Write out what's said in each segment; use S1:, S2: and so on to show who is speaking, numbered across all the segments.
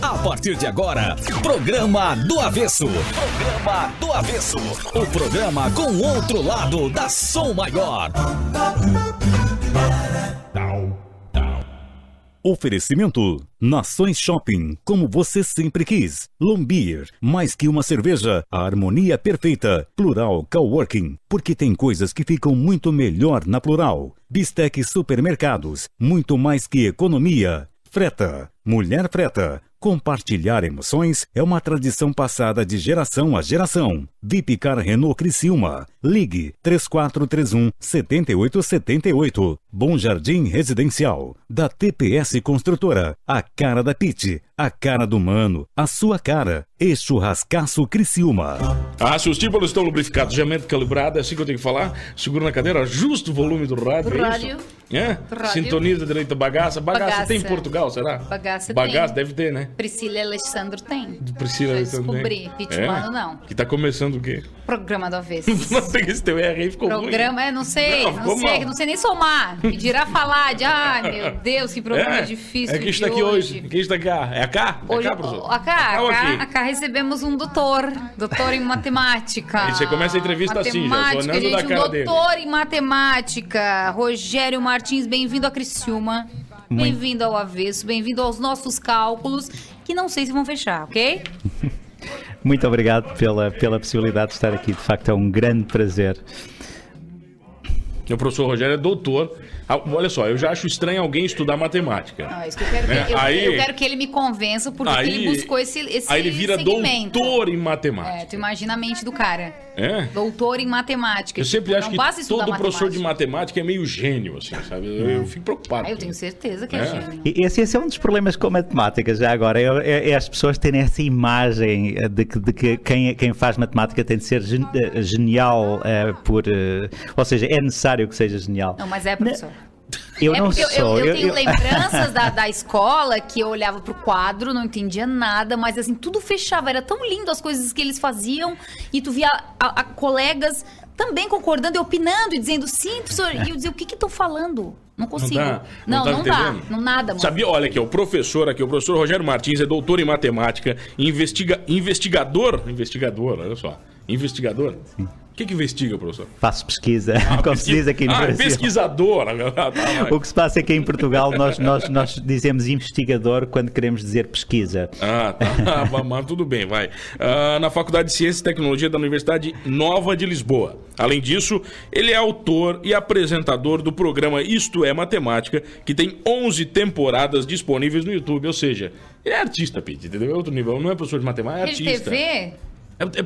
S1: A partir de agora, Programa do Avesso. Programa do Avesso. O programa com o outro lado da Som Maior. Oferecimento: Nações Shopping, como você sempre quis. Lombier, mais que uma cerveja, a harmonia perfeita. Plural Coworking, porque tem coisas que ficam muito melhor na Plural. Bistec Supermercados, muito mais que economia. Freta, Mulher Freta. Compartilhar emoções é uma tradição passada de geração a geração. Vipcar Renault Criciúma. Ligue 3431-7878. Bom Jardim Residencial. Da TPS Construtora. A cara da Pit. A cara do mano. A sua cara. E Churrascaço Criciúma.
S2: Se os tímpanos estão lubrificados, gemendo calibrado, é assim que eu tenho que falar. Segura na cadeira, ajusta o volume do rádio.
S3: Do rádio.
S2: Sintoniza direito a bagaça. Bagaça tem em Portugal, será?
S3: Bagaça
S2: deve ter, né?
S3: Priscila Alexandre tem.
S2: Priscila Alexandre
S3: descobri. Pitmano não.
S2: Que tá começando o quê?
S3: Programa do Avesso.
S2: Não tem esse teu R aí, ficou
S3: Programa,
S2: ruim.
S3: Não sei nem somar. Me dirá falar de, meu Deus, que programa difícil.
S2: É quem está aqui hoje. Quem está aqui? É a Cá?
S3: Hoje,
S2: é a Cá, professor?
S3: A Cá recebemos um doutor em matemática.
S2: Aí você começa a entrevista assim, já. Tô olhando da cara dele.
S3: Doutor em matemática, Rogério Martins, bem-vindo a Criciúma. Bem-vindo ao Avesso, bem-vindo aos nossos cálculos, que não sei se vão fechar, ok?
S4: Muito obrigado pela possibilidade de estar aqui, de facto é um grande prazer.
S2: O professor Rogério é doutor. Olha só, eu já acho estranho alguém estudar matemática.
S3: Não, isso que eu quero ver. Eu quero que ele me convença porque ele buscou esse
S2: Aí ele vira
S3: segmento.
S2: doutor em matemática.
S3: Tu imagina a mente do cara. Doutor em matemática.
S2: Eu sempre acho que todo professor de matemática é meio gênio, assim, sabe? Eu fico preocupado.
S3: Eu tenho certeza que é gênio.
S4: Esse é um dos problemas com a matemática, já agora. É as pessoas terem essa imagem de que quem faz matemática tem de ser genial ou seja, é necessário que seja genial.
S3: Não, mas professor.
S4: Eu não sou.
S3: Eu tenho lembranças da escola que eu olhava pro quadro, não entendia nada, mas assim, tudo fechava. Era tão lindo as coisas que eles faziam e tu via a colegas também concordando e opinando e dizendo sim, professor. E eu dizia, o que estão falando? Não consigo. Não dá. Não nada, mano.
S2: Sabia? Olha aqui, o professor Rogério Martins é doutor em matemática, investigador, olha só. Investigador?
S4: Sim.
S2: O que investiga, professor?
S4: Faço pesquisa, como se diz aqui no Brasil.
S2: Pesquisador.
S4: O que se passa é que em Portugal nós dizemos investigador quando queremos dizer pesquisa.
S2: Mas tudo bem, vai. Na Faculdade de Ciências e Tecnologia da Universidade Nova de Lisboa. Além disso, ele é autor e apresentador do programa Isto é Matemática, que tem 11 temporadas disponíveis no YouTube. Ou seja, ele é artista, Pete, entendeu? É outro nível. Não é professor de matemática, é artista.
S3: TV?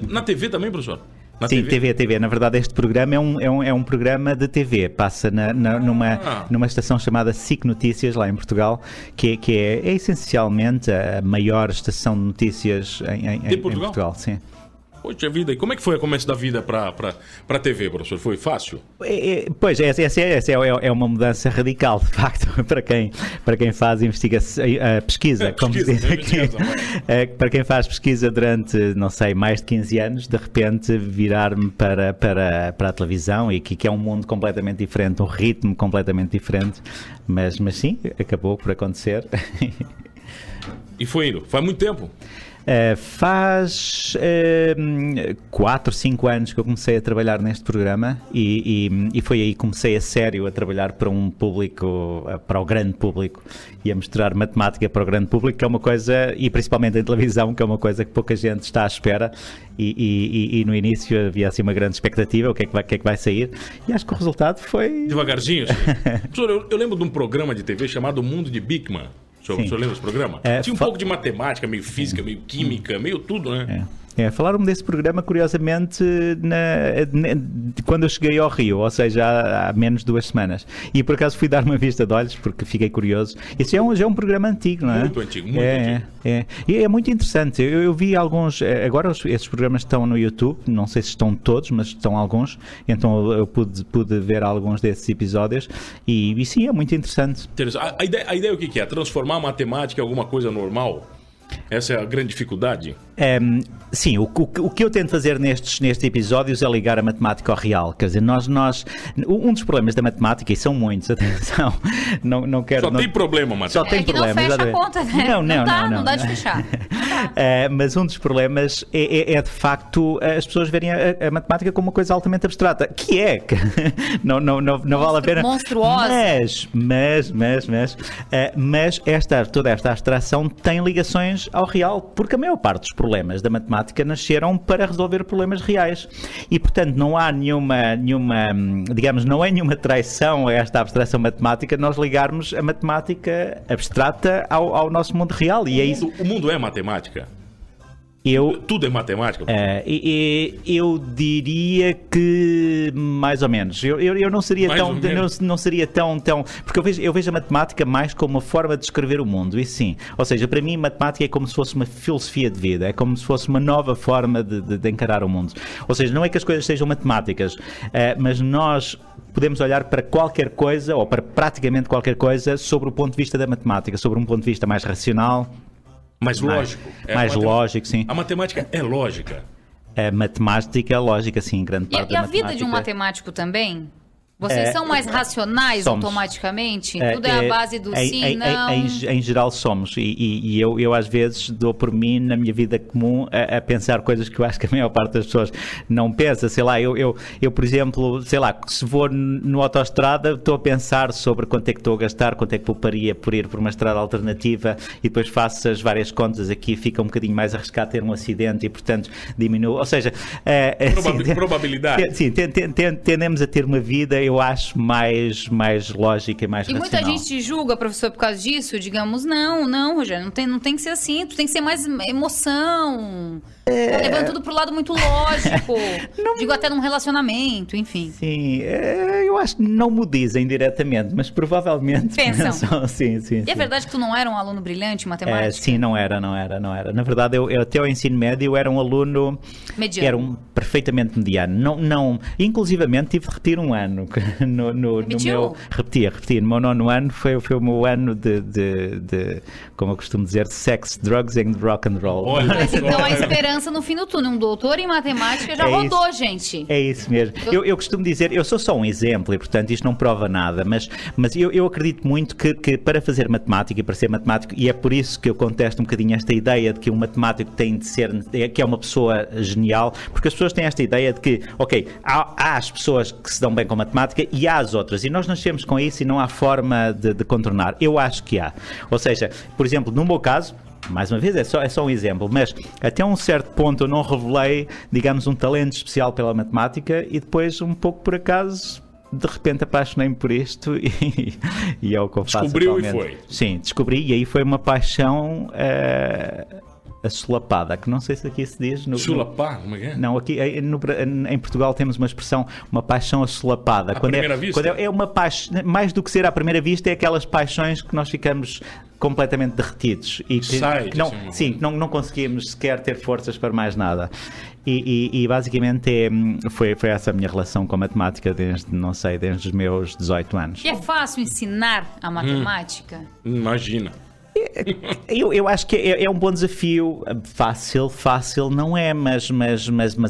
S2: Na TV também, professor?
S4: Sim, TV. Na verdade, este programa é um programa de TV. Passa numa estação chamada SIC Notícias, lá em Portugal, que é essencialmente a maior estação de notícias em Portugal. Sim.
S2: Poxa vida, e como é que foi o começo da vida para TV, professor? Foi fácil?
S4: Pois, essa é uma mudança radical, de facto, para quem faz pesquisa, como se diz aqui. Para quem faz pesquisa durante, não sei, mais de 15 anos, de repente virar-me para a televisão, e que é um mundo completamente diferente, um ritmo completamente diferente, mas sim, acabou por acontecer.
S2: E foi indo? Faz muito tempo?
S4: Faz 4, 5 anos que eu comecei a trabalhar neste programa e foi aí que comecei a sério a trabalhar para um público, para o grande público, e a mostrar matemática para o grande público, que é uma coisa, e principalmente em televisão, que é uma coisa que pouca gente está à espera, e no início havia assim uma grande expectativa, o que é que vai sair, e acho que o resultado foi...
S2: Devagarzinho, assim. Professor, eu lembro de um programa de TV chamado Mundo de Bigman. O senhor lembra desse programa? Tinha um pouco de matemática, meio física, meio química, meio tudo, né?
S4: Falaram-me desse programa, curiosamente, quando eu cheguei ao Rio, ou seja, há menos de 2 semanas. E por acaso fui dar uma vista de olhos, porque fiquei curioso. Esse já é um programa antigo, não é?
S2: Muito antigo, muito antigo.
S4: E é muito interessante. Eu vi alguns... Agora esses programas estão no YouTube, não sei se estão todos, mas estão alguns. Então eu pude ver alguns desses episódios. E sim, é muito interessante.
S2: A ideia é o que é? Transformar a matemática em alguma coisa normal? Essa é a grande dificuldade?
S4: Sim, o que eu tento fazer nestes episódios é ligar a matemática ao real. Quer dizer, um dos problemas da matemática, e são muitos, atenção, não quero...
S2: Tem problema, matemática.
S4: Só tem problema,
S3: que não fecha a conta, né?
S4: Não
S3: dá de fechar.
S4: Mas um dos problemas é de facto as pessoas verem a matemática como uma coisa altamente abstrata, que é, não vale a pena...
S3: Monstruosa.
S4: Mas toda esta abstração tem ligações ao real, porque a maior parte dos problemas da matemática nasceram para resolver problemas reais. E, portanto, não há nenhuma digamos, não é nenhuma traição a esta abstração matemática nós ligarmos a matemática abstrata ao nosso mundo real. E é isso.
S2: O mundo é matemática? Tudo é matemática?
S4: Eu diria que mais ou menos. Eu não seria não seria tão porque eu vejo a matemática mais como uma forma de descrever o mundo. E sim, ou seja, para mim matemática é como se fosse uma filosofia de vida, é como se fosse uma nova forma de encarar o mundo. Ou seja, não é que as coisas sejam matemáticas, mas nós podemos olhar para qualquer coisa ou para praticamente qualquer coisa sobre o ponto de vista da matemática, sobre um ponto de vista mais racional.
S2: Mais lógico.
S4: Mais lógico, sim.
S2: A matemática é lógica.
S4: A matemática é lógica, sim, grande parte da matemática.
S3: E a vida de um matemático também? Vocês são mais racionais automaticamente? Tudo é a base do sim, não?
S4: Em geral somos. E eu às vezes dou por mim na minha vida comum a pensar coisas que eu acho que a maior parte das pessoas não pensa. Sei lá, eu por exemplo, sei lá, se vou no autoestrada, estou a pensar sobre quanto é que estou a gastar, quanto é que pouparia por ir por uma estrada alternativa e depois faço as várias contas aqui, fica um bocadinho mais arriscado ter um acidente e, portanto, diminuo. Ou seja...
S2: probabilidade.
S4: Sim, tendemos a ter uma vida, eu acho, mais lógica e mais racional.
S3: E muita gente te julga, professor, por causa disso? Digamos, não, Rogério, não tem que ser assim, tu tem que ser mais emoção. Tá levando tudo pro lado muito lógico. Digo, até num relacionamento, enfim.
S4: Sim, eu acho que não me dizem diretamente, mas provavelmente
S3: pensam.
S4: Sim.
S3: E é verdade que tu não era um aluno brilhante em matemática?
S4: Sim, não era. Na verdade, eu até ao ensino médio eu era um aluno...
S3: mediano.
S4: Era perfeitamente mediano. Não, inclusivamente tive de repetir um ano. No meu... Repeti. No meu 9º ano foi o meu ano de como eu costumo dizer, sex, drugs and rock and roll.
S2: Olha,
S3: mas então a esperança no fim do túnel. Um doutor em matemática já rodou, gente.
S4: É isso mesmo. Eu costumo dizer, eu sou só um exemplo e, portanto, isto não prova nada, mas eu acredito muito que para fazer matemática e para ser matemático, e é por isso que eu contesto um bocadinho esta ideia de que um matemático tem de ser, que é uma pessoa genial, porque as pessoas têm esta ideia de que, ok, há as pessoas que se dão bem com matemática e há as outras, e nós nascemos com isso e não há forma de contornar. Eu acho que há. Ou seja, por exemplo, no meu caso, mais uma vez, é só um exemplo, mas até um certo ponto eu não revelei, digamos, um talento especial pela matemática e depois, um pouco por acaso, de repente apaixonei-me por isto e é o que eu faço
S2: Descobriu
S4: atualmente.
S2: E foi?
S4: Sim, descobri e aí foi uma paixão assolapada, que não sei se aqui se diz...
S2: Solapar? Como é que é?
S4: Não, aqui em Portugal temos uma expressão, uma paixão assolapada.
S2: À primeira vista?
S4: Quando é uma paixão, mais do que ser à primeira vista, é aquelas paixões que nós ficamos completamente derretidos e que não conseguimos sequer ter forças para mais nada. E basicamente foi essa a minha relação com a matemática desde os meus 18 anos.
S3: E é fácil ensinar a matemática?
S2: Imagina.
S4: Eu acho que é um bom desafio. Fácil não é, mas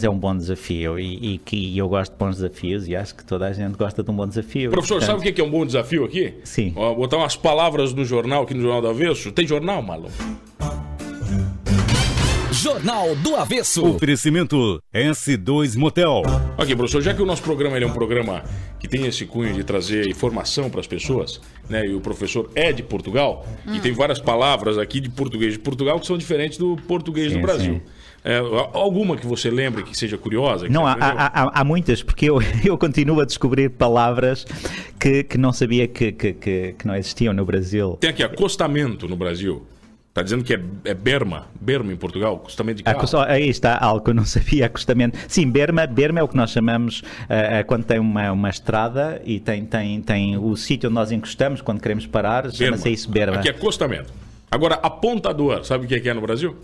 S4: é um bom desafio e eu gosto de bons desafios e acho que toda a gente gosta de um bom desafio.
S2: Professor, portanto... sabe o que é um bom desafio aqui?
S4: Sim.
S2: Ó, botar umas palavras no jornal, aqui no Jornal do Avesso. Tem jornal, Marlon?
S5: Jornal do Avesso.
S1: Oferecimento S2 Motel.
S2: Ok, professor, já que o nosso programa ele é um programa que tem esse cunho de trazer informação para as pessoas, né? E o professor é de Portugal, e tem várias palavras aqui de português de Portugal que são diferentes do português do Brasil. Alguma que você lembre que seja curiosa?
S4: Não, há muitas, porque eu continuo a descobrir palavras que não sabia que não existiam no Brasil.
S2: Tem aqui acostamento no Brasil. Está dizendo que é berma em Portugal, acostamento de carro.
S4: Aí está algo que eu não sabia, acostamento. Sim, berma é o que nós chamamos quando tem uma estrada e tem o sítio onde nós encostamos quando queremos parar, chama-se isso berma.
S2: Aqui é acostamento. Agora, apontador, sabe o que é no Brasil?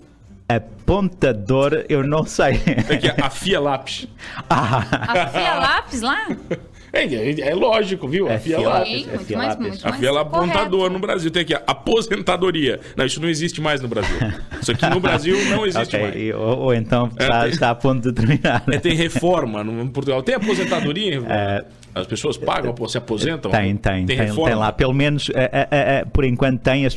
S4: Apontador, eu não sei.
S2: Aqui é afia lápis.
S3: Afia lápis lá?
S2: É lógico, viu? A FIA lá.
S3: Sim, muito
S4: FIA
S3: mais,
S4: Lápis.
S3: muito
S2: A
S3: mais
S2: FIA lá
S3: correto.
S2: apontador no Brasil. Tem aqui, aposentadoria. Não, isso não existe mais no Brasil. Isso aqui no Brasil não existe mais.
S4: Ok, ou então está a ponto de terminar.
S2: Tem reforma no Portugal. Tem aposentadoria? As pessoas pagam, se aposentam?
S4: Tem
S2: reforma?
S4: lá. Pelo menos, por enquanto tem.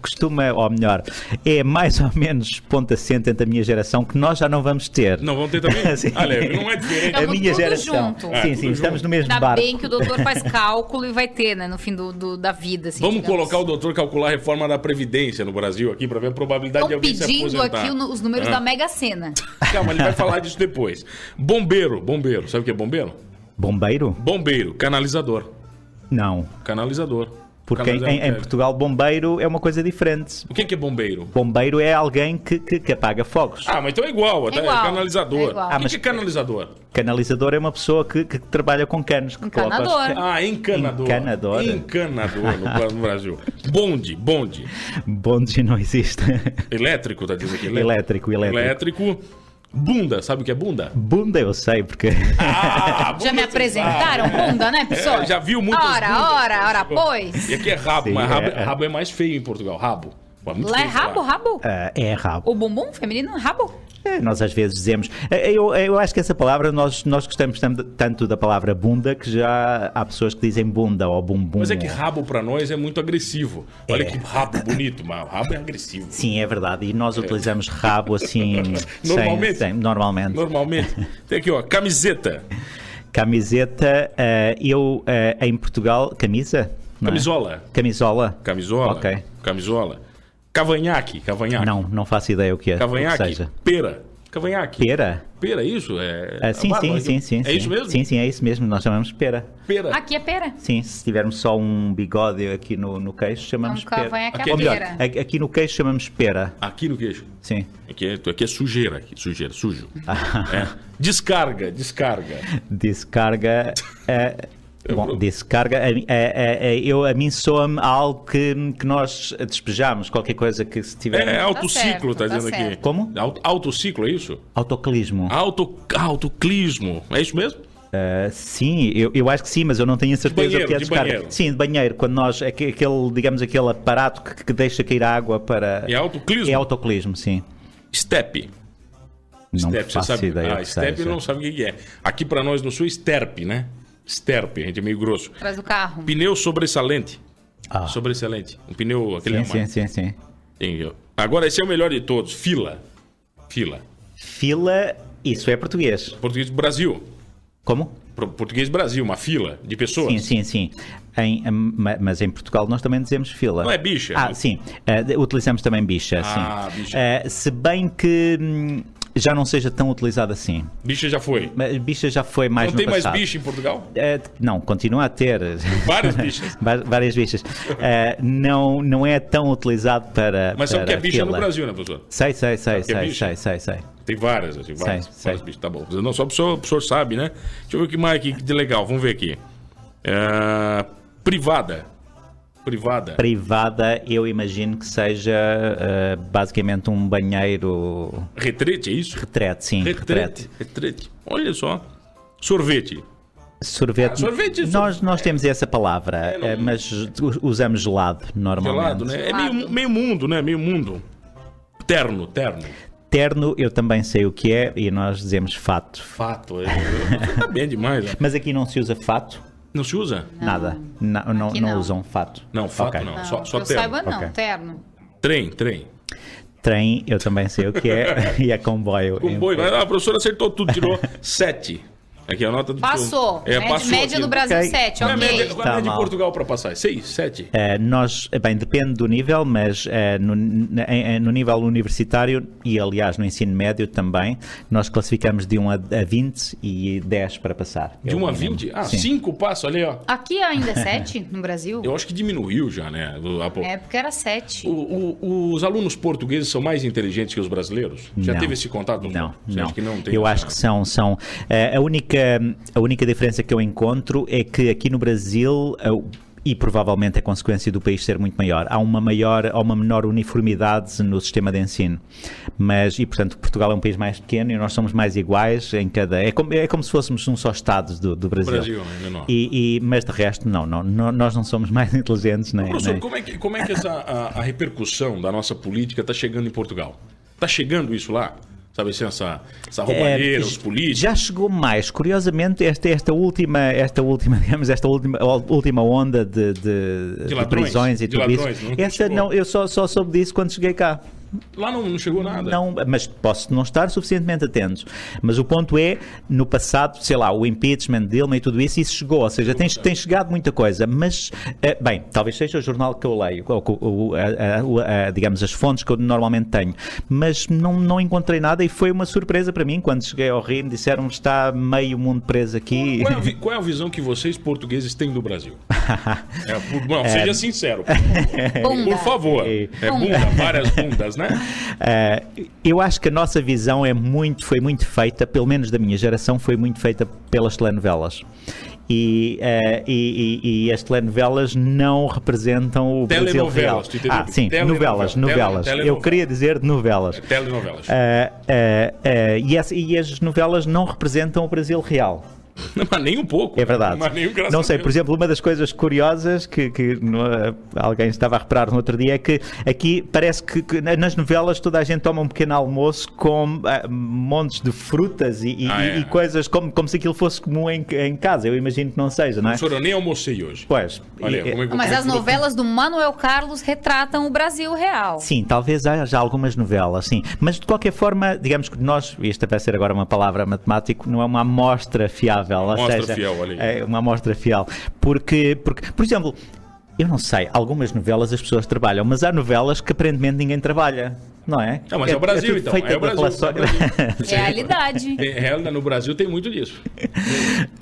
S4: Costuma, ou melhor, é mais ou menos ponto assente entre a minha geração que nós já não vamos ter.
S2: Não vão ter também?
S4: Sim.
S2: Olha, não é diferente.
S3: Estamos
S4: a minha
S3: tudo
S4: geração.
S3: junto.
S4: Sim,
S2: tudo
S4: estamos
S2: junto.
S4: no mesmo
S3: Ainda
S4: barco.
S3: bem que o doutor faz cálculo e vai ter, né? No fim da vida. Assim,
S2: Vamos
S3: digamos.
S2: colocar o doutor calcular a reforma da Previdência no Brasil aqui para ver a probabilidade de
S3: Estão
S2: alguém se
S3: pedindo
S2: aposentar.
S3: aqui os números da Mega Sena.
S2: Calma, ele vai falar disso depois. Bombeiro. Sabe o que é bombeiro?
S4: Bombeiro?
S2: Bombeiro, canalizador.
S4: Não.
S2: Canalizador.
S4: Porque
S2: Canalizador
S4: em Portugal, bombeiro é uma coisa diferente.
S2: O que é bombeiro?
S4: Bombeiro é alguém que apaga fogos.
S2: Ah, mas então é igual, até
S3: igual,
S2: canalizador.
S3: é igual.
S2: O que
S4: mas-
S2: é canalizador?
S4: Canalizador é uma pessoa que trabalha com canos. Que coloca os
S3: Encanador.
S2: Ah, encanador.
S4: Encanador.
S2: Encanador no Brasil. Bonde.
S4: Bonde não existe.
S2: Elétrico, tá dizendo aqui?
S4: Elétrico.
S2: Elétrico. Bunda, sabe o que é bunda?
S4: Bunda eu sei, porque...
S2: Ah,
S3: Já me apresentaram, bunda, né, pessoal?
S2: já viu muitas bundas.
S3: Ora, pois.
S2: E aqui é rabo,
S4: Sim,
S2: mas
S4: é.
S2: rabo é mais feio em Portugal. Rabo. Pô, muito
S3: Lá é
S2: feio falar.
S3: rabo?
S4: é rabo.
S3: O bumbum feminino é rabo?
S4: Nós às vezes dizemos... Eu acho que essa palavra, nós gostamos tanto da palavra bunda que já há pessoas que dizem bunda ou bumbum.
S2: Mas é que rabo pra nós é muito agressivo. Olha
S4: É.
S2: que rabo bonito, mas rabo é agressivo.
S4: Sim, é verdade. E nós utilizamos rabo assim...
S2: Normalmente?
S4: Normalmente.
S2: Normalmente. Tem aqui, ó, camiseta.
S4: Camiseta, em Portugal... Camisa? Não é?
S2: Camisola.
S4: Camisola?
S2: Camisola.
S4: Ok.
S2: Camisola. Cavanhaque.
S4: Não faço ideia o que é. O que
S2: Cavanhaque.
S4: seja.
S2: Pera. Cavanhaque.
S4: Pera?
S2: Pera, isso?
S4: Sim.
S2: É isso mesmo?
S4: Sim, é isso mesmo. Nós chamamos pera.
S2: Pera.
S3: Aqui é pera.
S4: Sim, se tivermos só um bigode aqui no queixo, chamamos
S3: Então,
S4: pera.
S3: cavanhaque
S2: Aqui
S3: é
S2: é
S4: Ou melhor,
S3: pera.
S4: aqui no queixo chamamos pera.
S2: Aqui no queixo.
S4: Sim.
S2: Aqui é sujeira. Sujeira, sujo. É. Descarga.
S4: Descarga. Bom, descarga. A mim soa-me algo que nós despejamos, qualquer coisa que se tiver.
S2: É autociclo, tá
S3: Tá
S2: dizendo aqui.
S3: certo.
S4: Como?
S2: Autociclo, é isso?
S4: Autoclismo.
S2: Autoclismo. É isso mesmo?
S4: Sim, eu acho que sim, mas eu não tenho a certeza
S2: banheiro,
S4: o que é
S2: de
S4: descarga.
S2: banheiro.
S4: Sim, de banheiro, quando nós, aquele aparato que deixa cair água para...
S2: É autoclismo?
S4: É autoclismo, sim.
S2: Step.
S4: Não
S2: Step,
S4: faço
S2: você sabe?
S4: ideia. o que
S2: Step
S4: seja.
S2: não sabe o que é. Aqui pra nós no sul, Sterp, né? Sterp, a gente é meio grosso.
S3: Atrás do carro.
S2: Pneu sobressalente.
S4: Ah.
S2: Sobressalente. Um pneu, aquele
S4: Sim.
S2: Tem. Agora, esse é o melhor de todos. Fila.
S4: Fila, isso é português.
S2: Português do Brasil.
S4: Como?
S2: Português Brasil, uma fila de pessoas.
S4: Sim. Mas em Portugal nós também dizemos fila.
S2: Não é bicha?
S4: Sim. Utilizamos também bicha, sim.
S2: Bicha.
S4: Se bem que já não seja tão utilizado assim.
S2: Bicha já foi.
S4: Mas bicha já foi mais
S2: Não
S4: no
S2: tem mais
S4: passado.
S2: bicha em Portugal?
S4: Não, continua a ter.
S2: Várias bichas.
S4: Várias bichas. Não é tão utilizado para.
S2: Mas sabe o que é bicha
S4: fila.
S2: no Brasil, né, professor?
S4: Sei.
S2: que é bicha?
S4: Sei.
S2: Tem várias, assim, várias
S4: Sei.
S2: bichas. Tá bom. Não, só o professor sabe, né? Deixa eu ver o que mais aqui de legal. Vamos ver aqui. Privada.
S4: Privada, eu imagino que seja basicamente um banheiro.
S2: Retrete, é isso?
S4: Retrete, sim.
S2: Retrete. Olha só. Sorvete.
S4: Sorvete.
S2: Sorvete.
S4: Nós temos essa palavra, mas usamos gelado normalmente.
S2: Gelado, né? É meio mundo, né? Meio mundo. Terno.
S4: Terno, eu também sei o que é e nós dizemos fato.
S2: Fato. Tá bem demais, né?
S4: Mas aqui não se usa fato?
S2: Não se usa?
S4: Nada. Não
S3: Aqui não.
S4: usam fato.
S2: Não, fato
S4: Ok.
S2: não.
S3: Não,
S2: Só
S3: que eu
S2: terno.
S3: saiba não,
S4: Ok.
S3: terno.
S2: Trem.
S4: Trem, eu também sei o que é, e é comboio.
S2: Comboio. A professora acertou tudo, tirou 7. Aqui a nota do
S3: Passou.
S2: passou
S3: Média
S2: aqui.
S3: no Brasil,
S4: Ok.
S3: 7,
S2: Qual é a
S3: ok.
S2: média, qual é a
S4: Tá
S2: média de
S4: mal.
S2: Portugal para passar? 6, 7?
S4: Depende do nível, mas no nível universitário e, aliás, no ensino médio também, nós classificamos de 1 a 20 e 10 para passar.
S2: De
S4: É o
S2: 1 a
S4: mínimo.
S2: 20? Ah,
S4: Sim.
S2: 5 passa, olha aí, ó.
S3: Aqui ainda é 7 no Brasil?
S2: Eu acho que diminuiu já, né?
S3: Na época era 7.
S2: Os alunos portugueses são mais inteligentes que os brasileiros? Já
S4: Não.
S2: teve esse contato?
S4: Não,
S2: Você
S4: não.
S2: acha que não tem?
S4: Eu acho que são a única diferença que eu encontro é que aqui no Brasil e provavelmente é consequência do país ser muito maior. Há uma menor uniformidade no sistema de ensino. E portanto, Portugal é um país mais pequeno e nós somos mais iguais em cada... É como se fôssemos um só Estado do Brasil.
S2: O Brasil é menor.
S4: Mas de resto, não, nós não somos mais inteligentes.
S2: Professor, como é que a repercussão da nossa política está chegando em Portugal? Está chegando isso lá? Sabe assim, essa roubalheira, os políticos? Já
S4: chegou mais. Curiosamente, esta última onda de prisões e tudo isso. Eu só soube disso quando cheguei cá.
S2: Lá não chegou nada.
S4: Não, mas posso não estar suficientemente atento. Mas o ponto é, no passado, sei lá, o impeachment, Dilma e tudo isso chegou. Ou seja, tem chegado muita coisa. Mas, bem, talvez seja o jornal que eu leio, digamos, as fontes que eu normalmente tenho. Mas não encontrei nada e foi uma surpresa para mim. Quando cheguei ao Rio, me disseram que está meio mundo preso aqui.
S2: Qual é a visão que vocês, portugueses, têm do Brasil? Seja sincero. Por favor. Bunda, várias bundas, né?
S4: Eu acho que a nossa visão foi muito feita, pelo menos da minha geração, foi muito feita pelas telenovelas. E as telenovelas não representam o Brasil real. Sim, novelas. Eu queria dizer novelas.
S2: Telenovelas.
S4: E as novelas não representam o Brasil real.
S2: Mas nem um pouco.
S4: É verdade. Não sei, por exemplo, uma das coisas curiosas que alguém estava a reparar no outro dia é que aqui parece que nas novelas toda a gente toma um pequeno almoço com montes de frutas e coisas como se aquilo fosse comum em casa. Eu imagino que não seja, não é?
S2: Professor, eu nem almocei hoje.
S4: Pois.
S3: Mas as novelas do Manuel Carlos retratam o Brasil real.
S4: Sim, talvez haja algumas novelas, sim. Mas de qualquer forma, digamos que isto vai ser agora uma palavra matemática, não é uma amostra fiável. Uma amostra fiel. Porque, por exemplo, eu não sei, algumas novelas as pessoas trabalham, mas há novelas que aparentemente ninguém trabalha. Não é?
S2: Não, mas é o Brasil, então. É o Brasil.
S3: Realidade.
S2: No Brasil tem muito disso.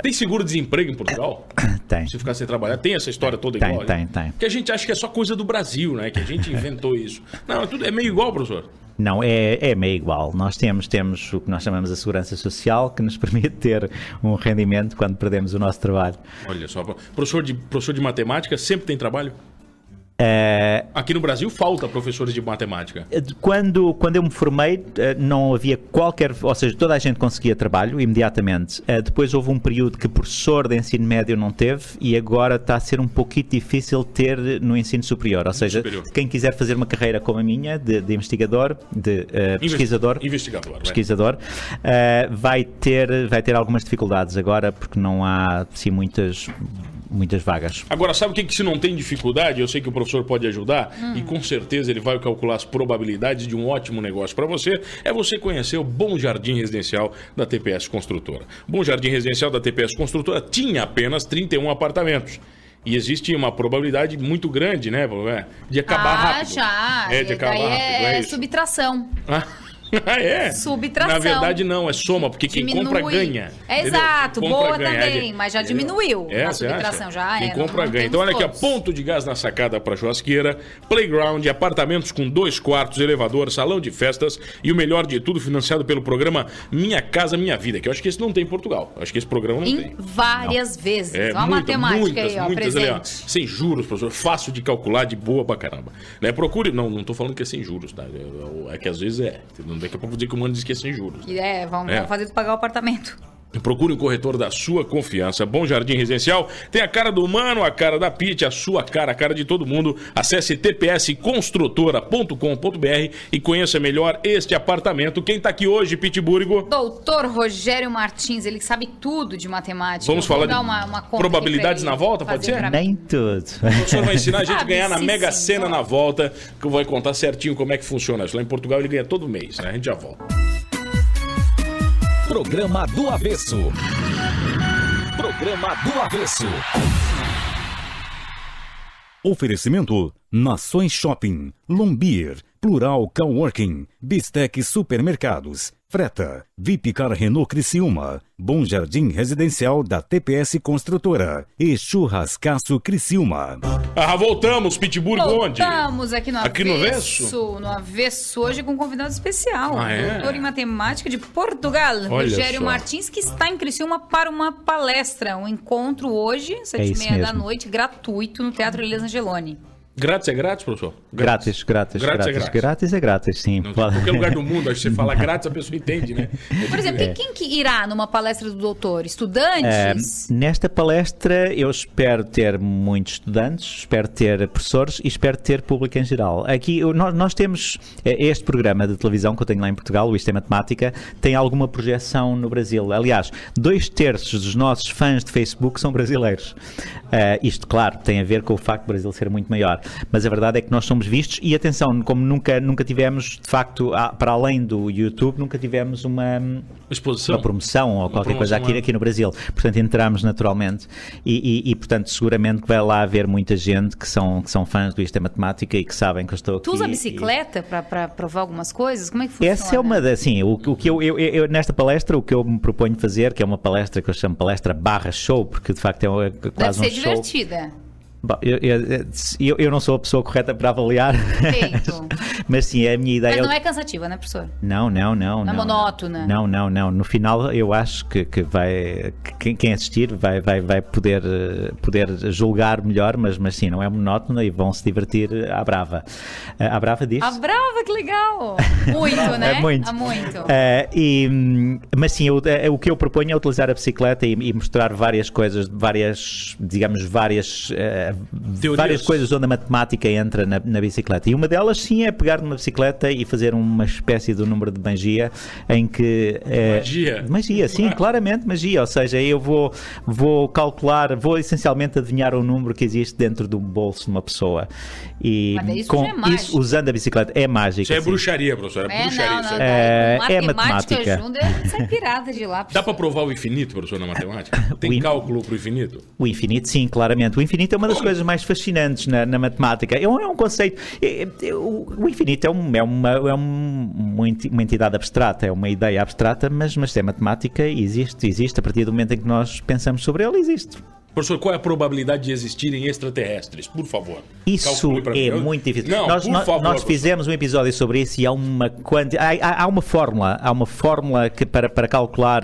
S2: Tem seguro-desemprego em Portugal?
S4: Tem.
S2: Se ficar sem trabalhar, tem essa história toda igual?
S4: Tem.
S2: Porque a gente acha que é só coisa do Brasil, né? Que a gente inventou isso. Não, tudo é meio igual, professor.
S4: Não, é meio igual. Nós temos o que nós chamamos de segurança social, que nos permite ter um rendimento quando perdemos o nosso trabalho.
S2: Olha só, professor de matemática sempre tem trabalho? Aqui no Brasil falta professores de matemática.
S4: Quando eu me formei, não havia qualquer... Ou seja, toda a gente conseguia trabalho imediatamente. Depois houve um período que professor de ensino médio não teve e agora está a ser um pouquinho difícil ter no ensino superior. Ou seja, quem quiser fazer uma carreira como a minha, de investigador, de pesquisador, vai ter algumas dificuldades agora porque não há assim muitas vagas.
S2: Agora, sabe o que se não tem dificuldade? Eu sei que o professor pode ajudar e com certeza ele vai calcular as probabilidades de um ótimo negócio para você. É você conhecer o Bom Jardim Residencial da TPS Construtora. O Bom Jardim Residencial da TPS Construtora tinha apenas 31 apartamentos. E existe uma probabilidade muito grande, né, de acabar rápido. De acabar rápido. É
S3: subtração. Subtração.
S2: Na verdade não, é soma, porque quem compra ganha.
S3: Exato, boa também, mas já diminuiu a subtração,
S2: Quem compra ganha. Então olha aqui, ponto de gás na sacada para churrasqueira, playground, apartamentos com 2 quartos, elevador, salão de festas e o melhor de tudo financiado pelo programa Minha Casa Minha Vida, que eu acho que esse não tem em Portugal. Eu acho que esse programa não tem.
S3: Várias vezes. Olha a matemática aí, presente.
S2: Sem juros, professor, fácil de calcular, de boa pra caramba. Procure, não tô falando que é sem juros, tá? É que às vezes daqui a pouco vou dizer que o Mano diz que é sem juros.
S3: Vamos fazer tu pagar o apartamento.
S2: Procure um corretor da sua confiança. Bom Jardim Residencial tem a cara do Mano, a cara da Pete, a sua cara, a cara de todo mundo. Acesse tpsconstrutora.com.br e conheça melhor este apartamento. Quem tá aqui hoje, Pittsburgh?
S3: Doutor Rogério Martins, ele sabe tudo de matemática.
S2: Vamos falar de uma probabilidades na volta, pode ser?
S4: Nem tudo.
S2: O professor vai ensinar a gente a ganhar na Mega Sena na volta, que eu vou contar certinho como é que funciona isso. Lá em Portugal ele ganha todo mês, né? A gente já volta.
S5: Programa do Avesso. Programa do Avesso.
S1: Oferecimento: Nações Shopping, Lombier, Plural Coworking, Bistec Supermercados, Freta, Vipcar Renault Criciúma, Bom Jardim Residencial da TPS Construtora e Churrascaço Criciúma.
S2: Voltamos, Pitbull, onde?
S3: Voltamos aqui no
S2: Aqui
S3: Avesso. No Avesso, hoje com um convidado especial.
S2: É?
S3: Doutor em Matemática de Portugal,
S2: Olha
S3: Rogério
S2: só.
S3: Martins, que está em Criciúma para uma palestra. Um encontro hoje, 7h30 da
S4: mesmo.
S3: noite, gratuito, no Teatro Elias Angeloni.
S2: Grátis é grátis, professor?
S4: Grátis,
S2: Grátis é grátis.
S4: Grátis é grátis, sim.
S2: Não, em qualquer lugar do mundo, acho que você fala grátis, a pessoa entende, né?
S3: Por exemplo, quem que irá numa palestra do doutor? Estudantes?
S4: Nesta palestra eu espero ter muitos estudantes, espero ter professores e espero ter público em geral. Aqui nós temos este programa de televisão que eu tenho lá em Portugal, o Isto é Matemática, tem alguma projeção no Brasil. Aliás, 2/3 dos nossos fãs de Facebook são brasileiros. Isto, claro, tem a ver com o facto do Brasil ser muito maior. Mas a verdade é que nós somos vistos e, atenção, como nunca tivemos, de facto, para além do YouTube, nunca tivemos uma promoção ou qualquer coisa aqui no Brasil. Portanto, entramos naturalmente e, portanto, seguramente que vai lá haver muita gente que são fãs do Isto é Matemática e que sabem que eu estou aqui.
S3: Tu usa bicicleta para provar algumas coisas? Como é que funciona?
S4: Essa é uma das, sim, o que eu nesta palestra, o que eu me proponho fazer, que é uma palestra que eu chamo palestra /show, porque de facto é quase um show.
S3: Deve ser divertida.
S4: Bom, eu não sou a pessoa correta para avaliar, mas sim, a minha ideia...
S3: Mas não é cansativa, né, professor?
S4: Não.
S3: Não é monótona?
S4: Não. No final eu acho que vai... Quem assistir vai poder julgar melhor, mas sim, não é monótona e vão se divertir à brava. À brava diz?
S3: À brava, que legal! Muito, né?
S4: É muito. Mas sim, o que eu proponho é utilizar a bicicleta e mostrar várias coisas, várias coisas onde a matemática entra na bicicleta. E uma delas, sim, é pegar numa bicicleta e fazer uma espécie de número de magia em que... Magia, sim, claramente magia. Ou seja, eu vou calcular, vou essencialmente adivinhar o número que existe dentro do bolso de uma pessoa. E
S3: isso já é mágico.
S4: isso, usando a bicicleta, é mágica.
S2: Isso é bruxaria, professor. É bruxaria.
S3: Não.
S4: É matemática.
S3: Ajuda, sai pirata de lá.
S2: Dá para provar o infinito, professor, na matemática? Tem cálculo para o infinito?
S4: O infinito, sim, claramente. O infinito é uma das coisas mais fascinantes na matemática. É um conceito. O infinito é uma entidade abstrata, é uma ideia abstrata, mas é matemática e existe. A partir do momento em que nós pensamos sobre ele, existe.
S2: Professor, qual é a probabilidade de existirem extraterrestres? Por favor.
S4: Isso é muito difícil.
S2: Não,
S4: nós fizemos um episódio sobre isso e há uma fórmula que para calcular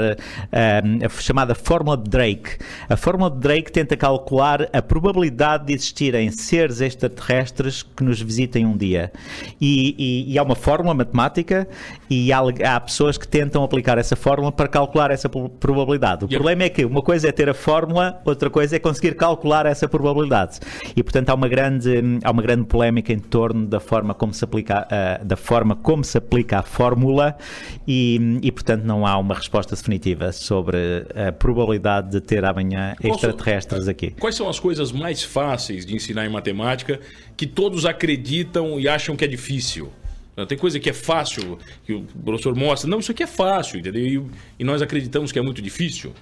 S4: a chamada fórmula de Drake. A fórmula de Drake tenta calcular a probabilidade de existirem seres extraterrestres que nos visitem um dia. E há uma fórmula matemática e há pessoas que tentam aplicar essa fórmula para calcular essa probabilidade. O problema é que uma coisa é ter a fórmula, outra coisa é conseguir calcular essa probabilidade. E, portanto, há uma grande polémica em torno da forma como se aplica a fórmula e, portanto, não há uma resposta definitiva sobre a probabilidade de ter amanhã extraterrestres aqui.
S2: Quais são as coisas mais fáceis de ensinar em matemática que todos acreditam e acham que é difícil? Tem coisa que é fácil, que o professor mostra. Não, isso aqui é fácil, entendeu? E nós acreditamos que é muito difícil.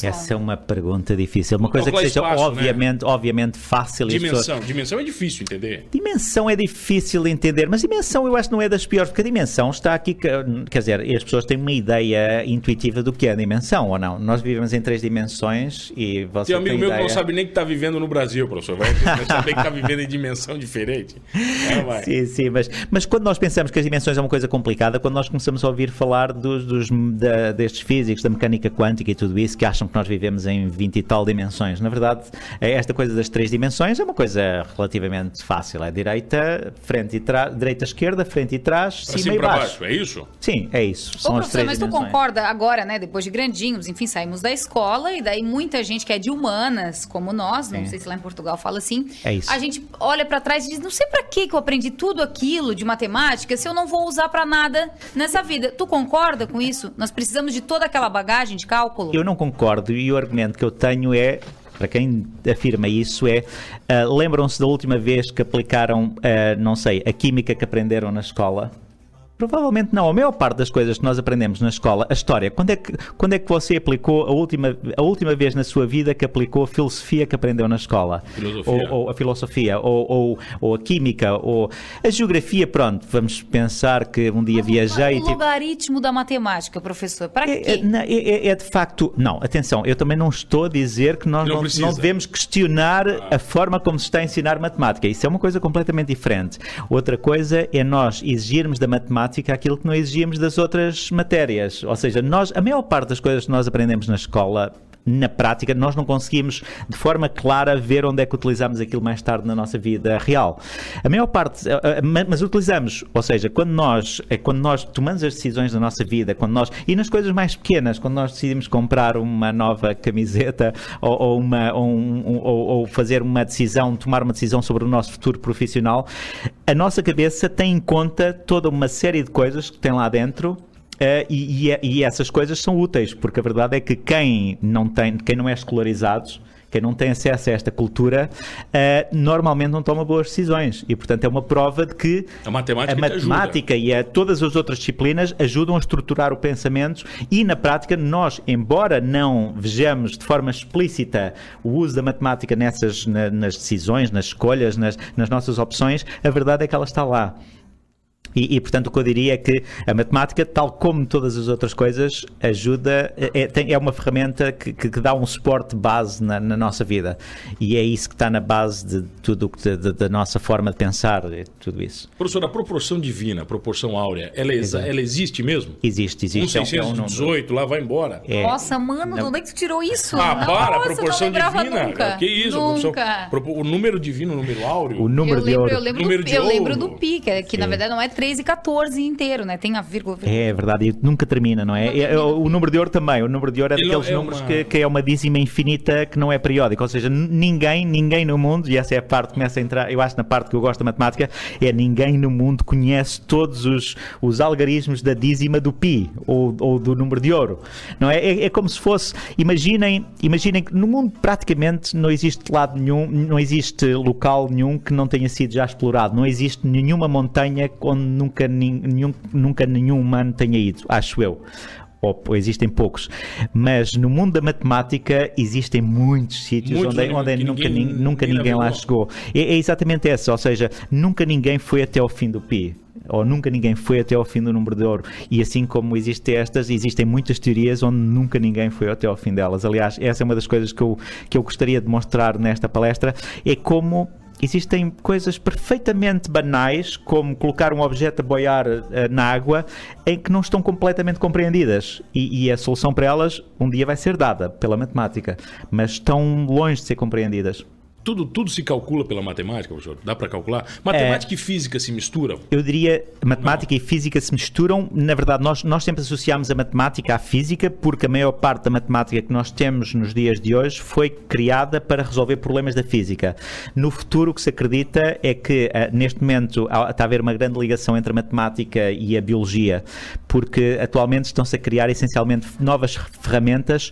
S4: Essa é uma pergunta difícil. Uma coisa que seja obviamente fácil.
S2: Dimensão é difícil entender.
S4: Dimensão é difícil entender, mas dimensão eu acho que não é das piores, porque a dimensão está aqui, quer dizer, as pessoas têm uma ideia intuitiva do que é a dimensão, ou não? Nós vivemos em 3 dimensões e você
S2: tem amigo meu
S4: ideia...
S2: que não sabe nem que está vivendo no Brasil, professor. Vai saber que está vivendo em dimensão diferente.
S4: Sim, mas quando nós pensamos que as dimensões é uma coisa complicada, quando nós começamos a ouvir falar destes físicos, da mecânica quântica e tudo isso, que acham que nós vivemos em 20 e tal dimensões. Na verdade, esta coisa das 3 dimensões é uma coisa relativamente fácil. É direita, frente e trás, direita, esquerda, frente e trás, cima e baixo.
S2: É isso?
S4: Sim, é isso. São as 3
S3: mas
S4: dimensões.
S3: Tu concorda agora, né? Depois de grandinhos, enfim, saímos da escola e daí muita gente que é de humanas, como nós, não sei se lá em Portugal fala assim,
S4: é isso.
S3: A gente olha pra trás e diz, não sei pra que eu aprendi tudo aquilo de matemática se eu não vou usar pra nada nessa vida. Tu concorda com isso? Nós precisamos de toda aquela bagagem de cálculo?
S4: Eu não concordo e o argumento que eu tenho é, para quem afirma isso, lembram-se da última vez que aplicaram, não sei, a química que aprenderam na escola? Provavelmente não. A maior parte das coisas que nós aprendemos na escola, a história, quando é que você aplicou a última vez na sua vida que aplicou a filosofia que aprendeu na escola? Ou a filosofia, ou a química, ou a geografia, pronto. Vamos pensar que um dia viajei...
S3: O logaritmo da matemática, professor, para quê?
S4: É de facto... Não, atenção, eu também não estou a dizer que nós não devemos questionar a forma como se está a ensinar matemática. Isso é uma coisa completamente diferente. Outra coisa é nós exigirmos da matemática aquilo que não exigíamos das outras matérias. Ou seja, a maior parte das coisas que nós aprendemos na escola, na prática, nós não conseguimos de forma clara ver onde é que utilizamos aquilo mais tarde na nossa vida real. A maior parte, mas utilizamos, ou seja, quando nós tomamos as decisões da nossa vida, e nas coisas mais pequenas, quando nós decidimos comprar uma nova camiseta ou fazer uma decisão, tomar uma decisão sobre o nosso futuro profissional, a nossa cabeça tem em conta toda uma série de coisas que tem lá dentro. E essas coisas são úteis, porque a verdade é que quem não é escolarizado, quem não tem acesso a esta cultura, normalmente não toma boas decisões. E, portanto, é uma prova de que a matemática e todas as outras disciplinas ajudam a estruturar o pensamento e, na prática, nós, embora não vejamos de forma explícita o uso da matemática nas decisões, nas escolhas, nas nossas opções, a verdade é que ela está lá. E, portanto, o que eu diria é que a matemática, tal como todas as outras coisas, ajuda, é uma ferramenta que dá um suporte base na nossa vida. E é isso que está na base de tudo, da nossa forma de pensar, tudo isso.
S2: Professor, a proporção divina, a proporção áurea, ela existe mesmo?
S4: Existe.
S2: 1,618, lá vai embora.
S3: Nossa, mano, de onde é que tu tirou isso?
S2: A proporção divina.
S3: Nunca.
S2: Que isso? O número divino, o número áureo.
S4: O número de ouro.
S3: Eu lembro do pi, que na verdade não é 3 e 14 inteiro, né? Tem a vírgula.
S4: É verdade, e nunca termina, não é? O número de ouro também. O número de ouro é daqueles números que é uma dízima infinita que não é periódica. Ou seja, ninguém no mundo, e essa é a parte que começa a entrar, eu acho na parte que eu gosto da matemática, ninguém no mundo conhece todos os algarismos da dízima do pi ou do número de ouro. Não é? É como se fosse, imaginem que no mundo praticamente não existe lado nenhum, não existe local nenhum que não tenha sido já explorado. Não existe nenhuma montanha onde nunca nenhum humano tenha ido, acho eu. Ou existem poucos. Mas no mundo da matemática existem muitos sítios onde nunca ninguém lá chegou. É exatamente essa, ou seja, nunca ninguém foi até ao fim do pi. Ou nunca ninguém foi até ao fim do número de ouro. E assim como existem muitas teorias onde nunca ninguém foi até ao fim delas. Aliás, essa é uma das coisas que eu gostaria de mostrar nesta palestra, é como existem coisas perfeitamente banais, como colocar um objeto a boiar na água, em que não estão completamente compreendidas. E a solução para elas um dia vai ser dada pela matemática, mas estão longe de ser compreendidas.
S2: Tudo se calcula pela matemática, professor? Dá para calcular? Matemática e física se misturam?
S4: Eu diria matemática e física se misturam. Na verdade, nós sempre associamos a matemática à física, porque a maior parte da matemática que nós temos nos dias de hoje foi criada para resolver problemas da física. No futuro, o que se acredita é que, neste momento, está a haver uma grande ligação entre a matemática e a biologia, porque atualmente estão-se a criar essencialmente novas ferramentas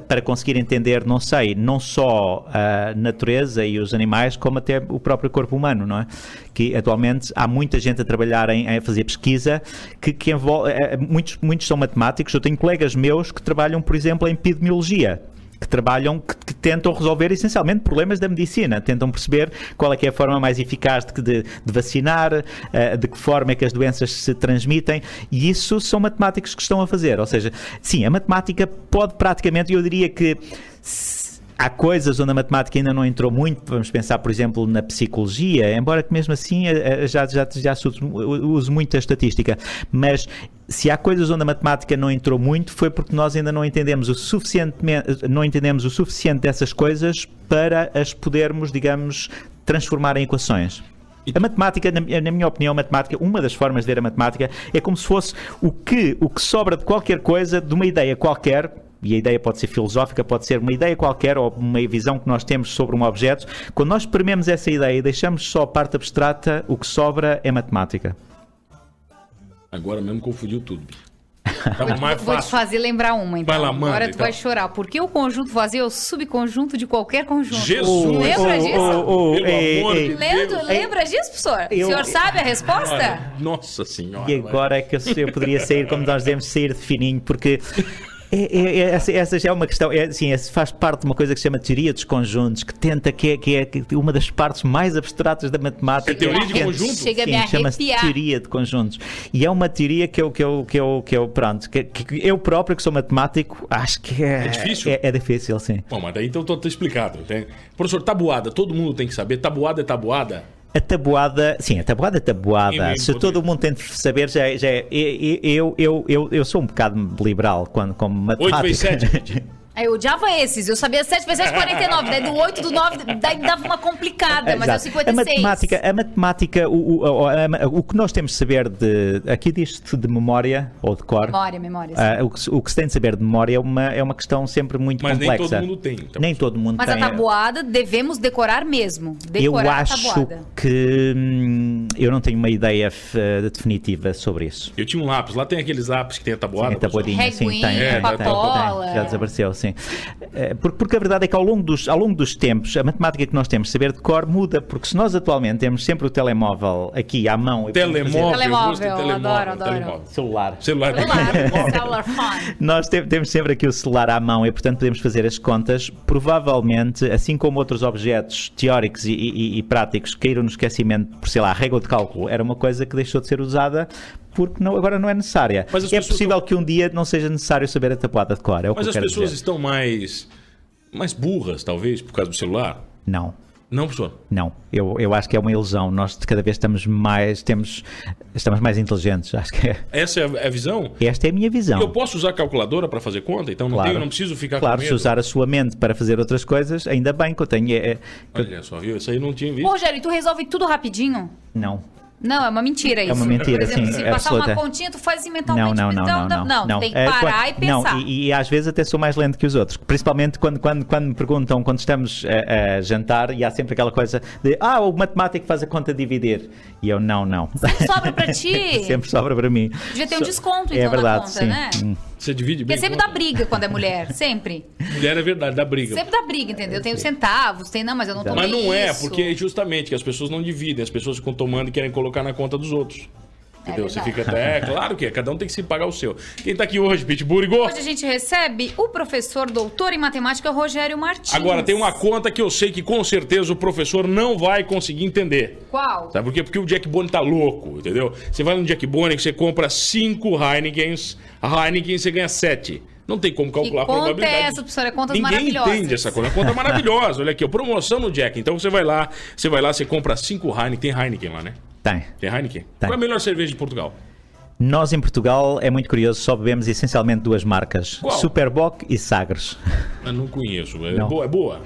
S4: para conseguir entender, não só a natureza e os animais, como até o próprio corpo humano, não é? Que atualmente há muita gente a trabalhar a fazer pesquisa que envolve, muitos são matemáticos. Eu tenho colegas meus que trabalham, por exemplo, em epidemiologia, que tentam resolver essencialmente problemas da medicina, tentam perceber qual é que é a forma mais eficaz de vacinar, de que forma é que as doenças se transmitem, e isso são matemáticos que estão a fazer. Ou seja, sim, a matemática pode praticamente, eu diria que há coisas onde a matemática ainda não entrou muito. Vamos pensar, por exemplo, na psicologia, embora que mesmo assim já se use muito a estatística, mas se há coisas onde a matemática não entrou muito, foi porque nós ainda não entendemos o suficiente dessas coisas para as podermos, digamos, transformar em equações. A matemática, na minha opinião, uma das formas de ver a matemática é como se fosse o que sobra de qualquer coisa, de uma ideia qualquer. E a ideia pode ser filosófica, pode ser uma ideia qualquer ou uma visão que nós temos sobre um objeto. Quando nós esprememos essa ideia e deixamos só a parte abstrata, o que sobra é matemática.
S2: Agora mesmo confundiu tudo. Tava mais
S3: Vou te
S2: fácil.
S3: fazer lembrar uma, então.
S2: Vai lá, manda,
S3: Agora tu
S2: então.
S3: vai chorar. Porque o conjunto vazio é o subconjunto de qualquer conjunto.
S2: Jesus!
S3: Lembra disso?
S2: Pelo amor de
S3: Lembra,
S2: Deus.
S3: lembra disso, professor?
S4: Eu-
S3: O senhor sabe a resposta?
S2: Nossa senhora.
S4: E agora é que eu poderia sair, como nós devemos sair de fininho, porque essa já é uma questão, faz parte de uma coisa que se chama teoria dos conjuntos, que tenta, que é uma das partes mais abstratas da matemática.
S2: É teoria de
S4: Que
S2: conjuntos?
S3: Chega a me
S4: chama-se
S3: arrepiar.
S4: teoria de conjuntos. E é uma teoria que eu próprio, que sou matemático, acho que
S2: É difícil?
S4: É difícil, sim.
S2: Bom, mas daí então tô explicado. Professor, tabuada, todo mundo tem que saber. Tabuada é tabuada?
S4: A tabuada, sim, a tabuada é tabuada.
S2: Em
S4: Se
S2: português.
S4: todo mundo tem de saber, já é. Eu sou um bocado liberal como
S2: 8
S4: matemática.
S2: vezes 7.
S3: Aí eu odiava esses. Eu sabia 7 vezes 7, 49. Daí do 8, do 9, daí dava uma complicada. Mas é o
S4: Exato.
S3: 56.
S4: A matemática, o que nós temos de saber aqui diz-se de memória ou de cor.
S3: Memória.
S4: O que se tem de saber de memória é uma questão sempre muito
S2: Mas nem
S4: complexa.
S2: todo mundo tem. Então.
S4: Nem todo mundo
S3: Mas
S4: tem.
S3: a tabuada devemos decorar mesmo.
S4: Eu
S3: Decorar a
S4: acho
S3: tabuada.
S4: que eu não tenho uma ideia definitiva sobre isso.
S2: Eu tinha um lápis. Lá tem aqueles lápis que tem a tabuada.
S4: Sim, a tabuadinha, sim,
S3: Reguinha,
S4: tem.
S3: papola.
S4: Já desapareceu, sim. Porque a verdade é que ao longo dos tempos, a matemática que nós temos de saber de cor muda, porque se nós atualmente temos sempre o telemóvel aqui à mão... e podemos fazer-
S2: Telemóvel. eu gosto de
S3: Telemóvel, adoro.
S2: telemóvel.
S4: Celular.
S2: Celular.
S3: Celular phone.
S4: Nós temos sempre aqui o celular à mão e, portanto, podemos fazer as contas. Provavelmente, assim como outros objetos teóricos e práticos caíram no esquecimento por, sei lá, a régua de cálculo, era uma coisa que deixou de ser usada porque agora não é necessária.
S2: Mas as
S4: É
S2: pessoas
S4: possível que um dia não seja necessário saber a tabuada de cor, é o que
S2: Mas
S4: eu
S2: as
S4: quero
S2: pessoas
S4: dizer.
S2: estão mais burras, talvez, por causa do celular?
S4: Não.
S2: Não, professor?
S4: Não, eu acho que é uma ilusão. Nós cada vez estamos mais inteligentes. Acho que
S2: Essa é a visão?
S4: esta é a minha visão.
S2: Eu posso usar a calculadora para fazer conta? Então não,
S4: Claro.
S2: não preciso ficar
S4: Claro,
S2: com
S4: se
S2: medo?
S4: usar a sua mente para fazer outras coisas, ainda bem que eu tenho.
S2: Olha só, viu? Isso aí eu não tinha
S3: Ô,
S2: visto.
S3: Rogério, tu resolve tudo rapidinho?
S4: Não.
S3: Não, é uma mentira isso.
S4: uma mentira,
S3: Por exemplo,
S4: sim,
S3: se
S4: é
S3: passar
S4: absoluta.
S3: uma continha, tu faz assim mentalmente. Não, tem que
S4: É,
S3: parar e pensar.
S4: Não, e às vezes até sou mais lento que os outros. Principalmente quando me perguntam, quando estamos a jantar, e há sempre aquela coisa de o matemático faz a conta de dividir. E eu, não.
S3: Sobra para ti.
S4: Sempre sobra para mim.
S3: Devia ter um desconto,
S4: É
S3: então, na
S4: verdade,
S3: conta,
S4: sim.
S3: né?
S2: Você divide bem?
S3: Porque sempre
S2: conta?
S3: dá briga quando é mulher. Sempre.
S2: Mulher é verdade, dá briga.
S3: Sempre dá briga, entendeu? Tem os centavos, tem... Não, mas eu não tomei
S2: Mas não é,
S3: isso.
S2: porque é justamente que as pessoas não dividem, as pessoas ficam tomando e querem colocar na conta dos outros. Entendeu? Você
S3: verdade.
S2: fica até. Claro que é, cada um tem que se pagar o seu. Quem tá aqui hoje, Pitbull?
S3: Hoje a gente recebe o professor doutor em matemática Rogério Martins.
S2: Agora, tem uma conta que eu sei que com certeza o professor não vai conseguir entender.
S3: Qual?
S2: Sabe por quê? Porque o Jack Bonnie tá louco, entendeu? Você vai no Jack Bonnie, você compra 5 Heinekens, a Heineken você ganha 7. Não tem como calcular a
S3: conta
S2: probabilidade.
S3: é essa, professora? É contas
S2: Ninguém
S3: maravilhosas.
S2: entende essa conta. É uma conta maravilhosa. Olha aqui, ó, promoção no Jack. Então você vai lá, você compra 5 Heineken. Tem Heineken lá, né?
S4: Tem.
S2: Tem Heineken?
S4: Tem.
S2: Qual é a melhor cerveja de Portugal?
S4: Nós em Portugal, é muito curioso, só bebemos essencialmente duas marcas.
S2: Qual?
S4: Superboc e Sagres.
S2: Eu não conheço. É
S4: Não.
S2: boa? É boa?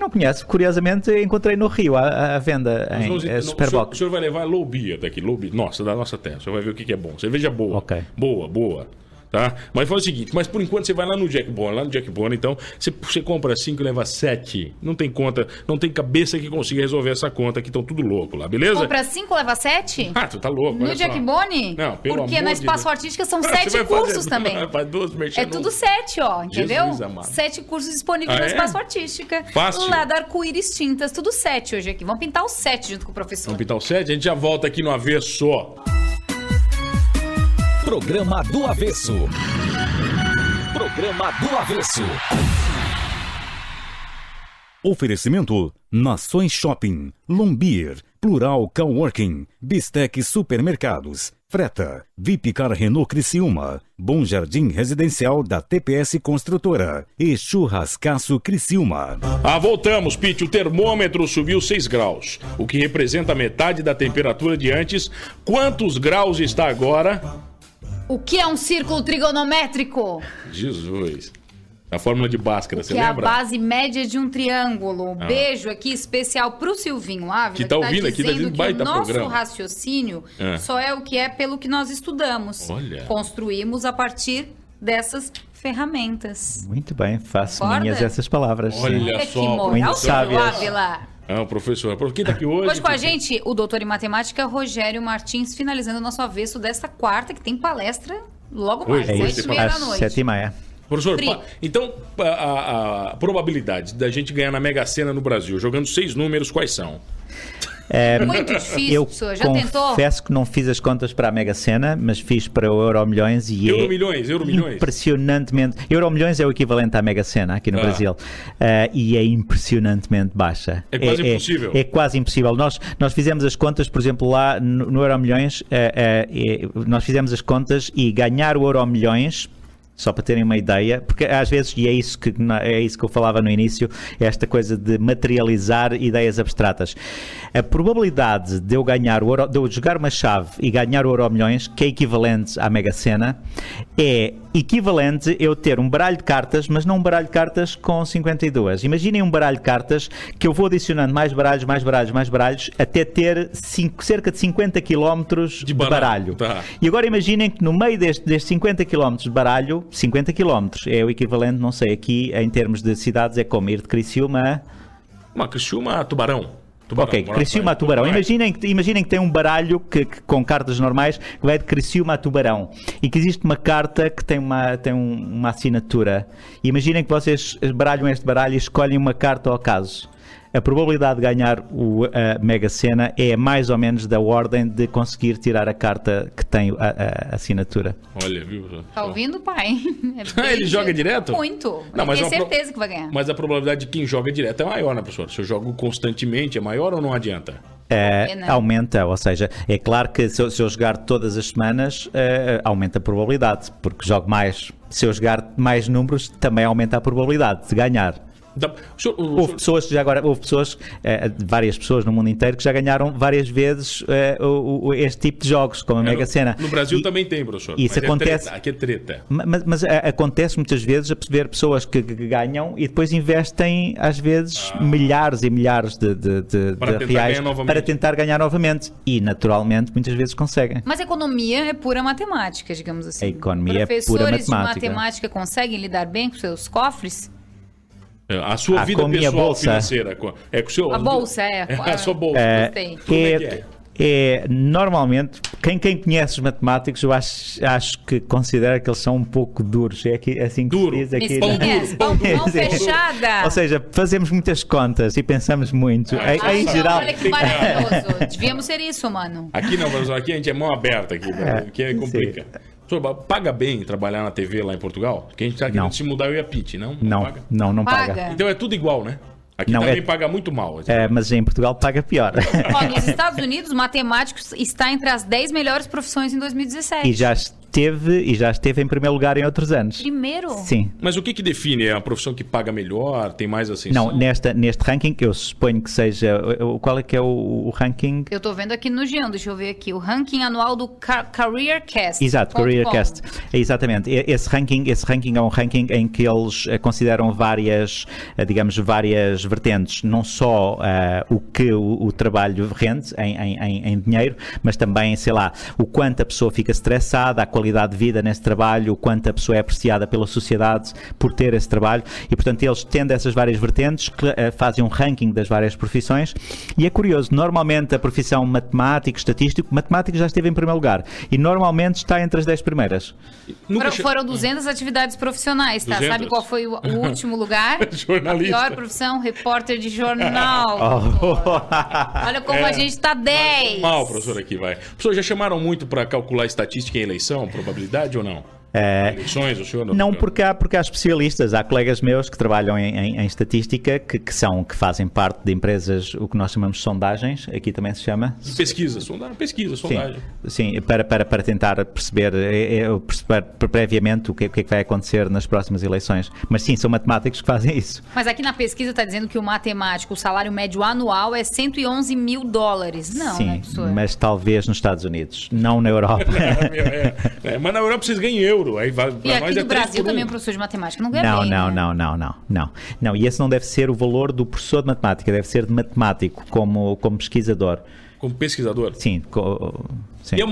S4: Não conheço, curiosamente encontrei no Rio à venda
S2: Nós
S4: em
S2: vamos- não,
S4: Superboc.
S2: o senhor vai levar low beer daqui. Low beer. Nossa, da nossa terra. O senhor vai ver o que é bom. Cerveja boa.
S4: Ok.
S2: Boa. Tá? Mas fala o seguinte, mas por enquanto você vai lá no Jack Bonnie, então você compra 5 e leva 7. Não tem conta, não tem cabeça que consiga resolver essa conta, que estão tudo louco lá, beleza?
S3: Compra 5, leva 7?
S2: Ah, tu tá louco.
S3: No
S2: olha
S3: Jack
S2: só.
S3: Bonnie?
S2: Não, pelo
S3: Porque
S2: amor
S3: na
S2: de
S3: Espaço
S2: Deus.
S3: Artística são
S2: Você
S3: 7
S2: vai
S3: cursos
S2: fazer-
S3: também.
S2: Faz duas merchan
S3: É
S2: no-
S3: tudo 7, ó, entendeu?
S2: Jesus amado.
S3: 7 cursos disponíveis
S2: Ah,
S3: na
S2: é?
S3: Espaço Artística.
S2: Fácil.
S3: Lá da Arco-Íris Tintas, tudo 7 hoje aqui. Vamos pintar o 7 junto com o professor.
S2: Vamos pintar o 7, a gente já volta aqui no avesso.
S5: Programa do Avesso. Programa do Avesso.
S1: Oferecimento Nações Shopping, Lombier, Plural Coworking, Bistec Supermercados, Freta, Vipcar Renault Criciúma, Bom Jardim Residencial da TPS Construtora e Churrascaço Criciúma.
S2: Voltamos, Pete. O termômetro subiu 6 graus, o que representa metade da temperatura de antes. Quantos graus está agora?
S3: O que é um círculo trigonométrico?
S2: Jesus. A fórmula de Bhaskara, você
S3: Que é a
S2: lembra?
S3: base média de um triângulo. Um beijo aqui especial pro Silvinho Ávila,
S2: Que tá ouvindo aqui, tá
S3: dizendo
S2: dizendo
S3: que
S2: baita
S3: o nosso
S2: programa.
S3: raciocínio só é o que é pelo que nós estudamos.
S2: Olha.
S3: Construímos a partir dessas ferramentas.
S4: Muito bem, faço
S3: Concorda?
S4: minhas essas palavras. sim.
S2: Olha
S3: Olha que
S2: só,
S3: moral,
S4: muito
S3: Silvio
S4: sábias.
S3: Ávila.
S2: Professor. Quem tá aqui hoje?
S3: Hoje com a gente, o doutor em matemática Rogério Martins, finalizando o nosso avesso desta quarta, que tem palestra Logo mais,
S2: Hoje,
S3: 7h30 da
S4: Às
S3: noite.
S4: 7h30.
S2: Professor,
S3: Pri.
S2: então a probabilidade da gente ganhar na Mega Sena no Brasil, jogando 6 números, quais são?
S3: Muito difícil,
S4: Eu
S3: professor. Já tentou?
S4: confesso que não fiz as contas para a Mega Sena, mas fiz para o Euromilhões e
S2: Euromilhões.
S4: impressionantemente... Euromilhões é o equivalente à Mega Sena aqui no Brasil. E é impressionantemente baixa.
S2: É quase impossível.
S4: É quase impossível. Nós fizemos as contas, por exemplo, lá no Euromilhões, nós fizemos as contas e ganhar o Euromilhões, só para terem uma ideia, porque às vezes, e é isso que eu falava no início, é esta coisa de materializar ideias abstratas. A probabilidade de eu ganhar de eu jogar uma chave e ganhar o Euromilhões, que é equivalente à Mega Sena, é equivalente eu ter um baralho de cartas, mas não um baralho de cartas com 52. Imaginem um baralho de cartas que eu vou adicionando mais baralhos, até ter cerca de 50 km de baralho.
S2: Tá.
S4: E agora imaginem que no meio destes 50 km de baralho, 50 km é o equivalente, não sei, aqui em termos de cidades é como ir de Criciúma
S2: Criciúma a Tubarão.
S4: Ok, Criciúma a Tubarão. Imaginem que tem um baralho com cartas normais que vai de Criciúma a Tubarão e que existe uma carta que tem uma assinatura. E imaginem que vocês baralham este baralho e escolhem uma carta ao acaso. A probabilidade de ganhar a Mega Sena é mais ou menos da ordem de conseguir tirar a carta que tem a assinatura.
S2: Olha, viu?
S3: Tá ouvindo, pai?
S2: Ele joga direto?
S3: Muito.
S2: Não, mas
S3: tenho certeza que vai ganhar.
S2: Mas a probabilidade de quem joga direto é maior, né, professor? Se eu jogo constantemente, é maior ou não adianta?
S4: Aumenta, ou seja, é claro que se eu jogar todas as semanas, aumenta a probabilidade, porque jogo mais. Se eu jogar mais números, também aumenta a probabilidade de ganhar. Houve pessoas, várias pessoas no mundo inteiro que já ganharam várias vezes este tipo de jogos, como a Mega Sena.
S2: No Brasil também tem, professor.
S4: Isso acontece.
S2: Aqui é treta.
S4: Mas acontece muitas vezes a ver pessoas que ganham e depois investem, às vezes, milhares e milhares de reais para tentar ganhar novamente. E, naturalmente, muitas vezes conseguem.
S3: Mas a economia é pura matemática, digamos assim.
S4: A economia é pura
S3: Professores
S4: matemática.
S3: de matemática conseguem lidar bem com seus cofres?
S2: A sua vida pessoal
S4: bolsa.
S2: financeira. É com o seu...
S3: A bolsa,
S2: A sua bolsa.
S3: Gostei.
S2: Como é que é?
S4: Normalmente, quem conhece os matemáticos, eu acho que considera que eles são um pouco duros. É assim que se diz aqui.
S3: Mesquinhas, pão fechada.
S4: Ou seja, fazemos muitas contas e pensamos muito. Em geral.
S3: Olha que maravilhoso. Devíamos ser isso, mano.
S2: Aqui não, professor. Aqui a gente é mão aberta. Aqui é complicado. Professor, paga bem trabalhar na TV lá em Portugal? Porque a gente está querendo se mudar, eu e a Pete, não?
S4: Não paga.
S2: Então é tudo igual, né? Aqui
S4: não,
S2: também paga muito mal.
S4: Mas em Portugal paga pior.
S3: Nos Estados Unidos, matemático está entre as 10 melhores profissões em 2017.
S4: E já esteve em primeiro lugar em outros anos.
S3: Primeiro?
S4: Sim.
S2: Mas o que define? É a profissão que paga melhor? Tem mais ascensão?
S4: Não, neste ranking, eu suponho que seja... Qual é que é o ranking?
S3: Eu estou vendo aqui no G1, deixa eu ver aqui. O ranking anual do CareerCast.
S4: Exato, CareerCast. Exatamente. Esse ranking é um ranking em que eles consideram várias vertentes. Não só o que o trabalho rende em dinheiro, mas também, sei lá, o quanto a pessoa fica estressada, a qualidade de vida nesse trabalho, o quanto a pessoa é apreciada pela sociedade por ter esse trabalho e, portanto, eles tendo essas várias vertentes, fazem um ranking das várias profissões e é curioso, normalmente a profissão matemático já esteve em primeiro lugar e normalmente está entre as 10 primeiras.
S3: Foram 200 atividades profissionais, tá?
S2: 200?
S3: Sabe qual foi o último lugar?
S2: Jornalista.
S3: A pior profissão, repórter de jornal. Olha como a gente tá 10.
S2: Mal, professor, aqui vai. Professor, já chamaram muito para calcular estatística em eleição, probabilidade ou não? Eleições, o senhor
S4: não, porque há especialistas, há colegas meus que trabalham em estatística que fazem parte de empresas, o que nós chamamos de sondagens, aqui também se chama.
S2: Pesquisa, sondagem.
S4: Sim, para tentar perceber previamente o que é que vai acontecer nas próximas eleições. Mas sim, são matemáticos que fazem isso.
S3: Mas aqui na pesquisa está dizendo que o matemático, o salário médio anual é $111 mil. Não,
S4: sim,
S3: né, professor?
S4: Mas talvez nos Estados Unidos, não na Europa.
S2: Mas na Europa vocês ganham euro. Aí vai,
S3: e aqui no Brasil também o professor de matemática não ganha bem,
S4: Não, e esse não deve ser o valor do professor de matemática, deve ser de matemático, como pesquisador.
S2: Como pesquisador?
S4: Sim.
S2: E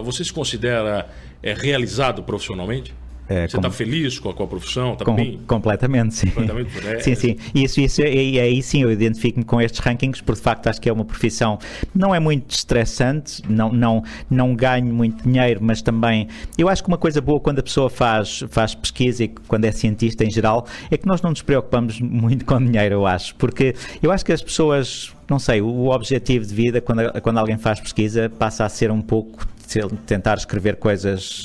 S2: você se considera realizado profissionalmente? Você está feliz com a profissão? Está bem?
S4: Completamente, sim.
S2: Completamente,
S4: Sim. Isso, e aí sim eu identifico-me com estes rankings, porque de facto acho que é uma profissão, não é muito estressante, não ganho muito dinheiro, mas também, eu acho que uma coisa boa quando a pessoa faz pesquisa e quando é cientista em geral, é que nós não nos preocupamos muito com dinheiro, eu acho, porque eu acho que as pessoas, não sei, o objetivo de vida, quando alguém faz pesquisa, passa a ser um pouco tentar escrever coisas,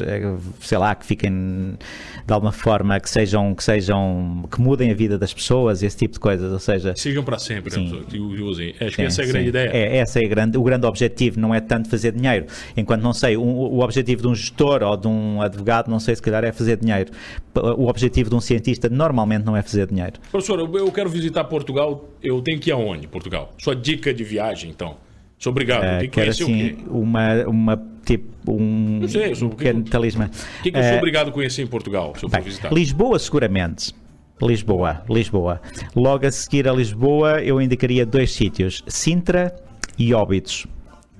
S4: sei lá, que fiquem de alguma forma, que mudem a vida das pessoas, esse tipo de coisas, ou seja...
S2: Sigam para sempre, que usem. Acho que essa é a grande ideia.
S4: Essa é o grande objetivo, não é tanto fazer dinheiro. Enquanto, não sei, o objetivo de um gestor ou de um advogado, não sei, se calhar é fazer dinheiro. O objetivo de um cientista normalmente não é fazer dinheiro.
S2: Professor, eu quero visitar Portugal, eu tenho que ir aonde, Portugal? Sua dica de viagem, então. Sou obrigado, tem que conhecer
S4: assim,
S2: não sei,
S4: um pequeno talismã.
S2: O que eu sou obrigado a conhecer em Portugal, se eu for visitar?
S4: Lisboa, seguramente. Lisboa. Logo a seguir a Lisboa, eu indicaria 2 sítios, Sintra e Óbidos.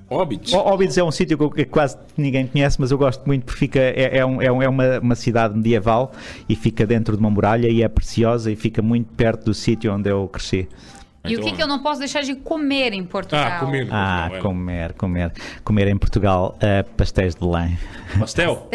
S4: Óbidos é um sítio que quase ninguém conhece, mas eu gosto muito porque é uma cidade medieval e fica dentro de uma muralha e é preciosa e fica muito perto do sítio onde eu cresci.
S3: E o que eu não posso deixar de comer em Portugal?
S4: Comer em Portugal, pastéis de Belém.
S2: Pastel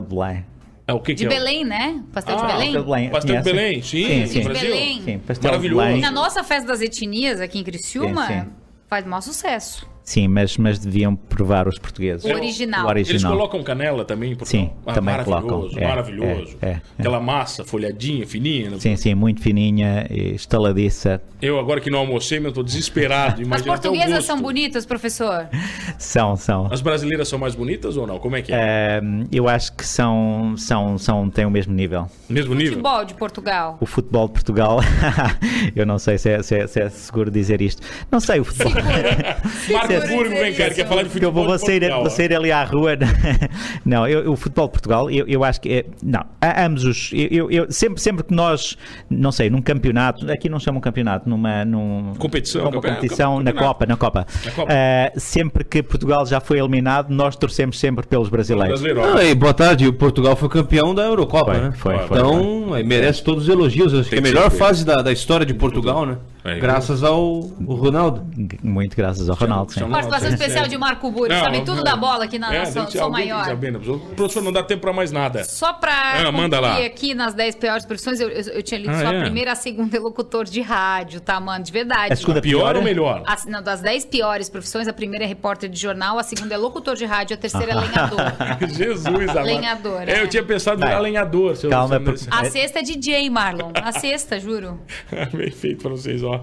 S4: de Belém.
S2: O que
S3: de
S2: é?
S3: Belém, né? Pastel de Belém?
S2: Pastel de Belém, sim.
S3: De Belém.
S4: Sim, pastel
S2: maravilhoso.
S4: De Belém.
S3: Na nossa festa das etnias aqui em Criciúma,
S4: sim.
S3: faz maior sucesso.
S4: Sim, mas deviam provar os portugueses.
S3: O original.
S2: Eles colocam canela também em Portugal?
S4: Sim, também colocam.
S2: Maravilhoso. Aquela massa folhadinha, fininha.
S4: Sim, muito fininha, estaladiça.
S2: Eu agora que não almocei, eu estou desesperado.
S3: As portuguesas são bonitas, professor?
S4: São.
S2: As brasileiras são mais bonitas ou não? Como é que é?
S4: Eu acho que têm o mesmo nível.
S2: Mesmo nível?
S3: O futebol de Portugal.
S4: O futebol de Portugal, eu não sei se é seguro dizer isto. Não sei, o futebol...
S2: Marco Burgo, vem cá, quer falar de futebol
S4: eu vou sair ali à rua. Não, o futebol de Portugal, eu acho que... Não, ambos os... Sempre que nós, não sei, num campeonato, aqui não chamam campeonato, numa competição, na Copa. Sempre que Portugal já foi eliminado, nós torcemos sempre pelos brasileiros.
S6: Boa tarde, o Portugal foi campeão da Eurocopa, né? Então, merece todos os elogios. Acho que é a melhor fase da história de Portugal, né? Graças ao Ronaldo.
S4: Muito graças ao Ronaldo, sim.
S3: Participação especial de Marco Burgo, sabe tudo da bola aqui na nação, sou maior.
S2: Professor, não dá tempo para mais nada.
S3: Só para concluir aqui nas 10 piores profissões, eu tinha lido só a primeira e a segunda é locutor de rádio, tá, mano? De verdade.
S4: A segunda
S2: pior ou melhor?
S3: Não, das 10 piores profissões, a primeira é repórter de jornal, a segunda é locutor de rádio, a terceira é lenhador.
S2: Jesus, amado.
S3: Lenhador,
S2: eu tinha pensado em virar lenhador.
S4: Calma.
S3: A sexta é DJ, Marlon. A sexta, juro.
S2: Bem feito para vocês, ó.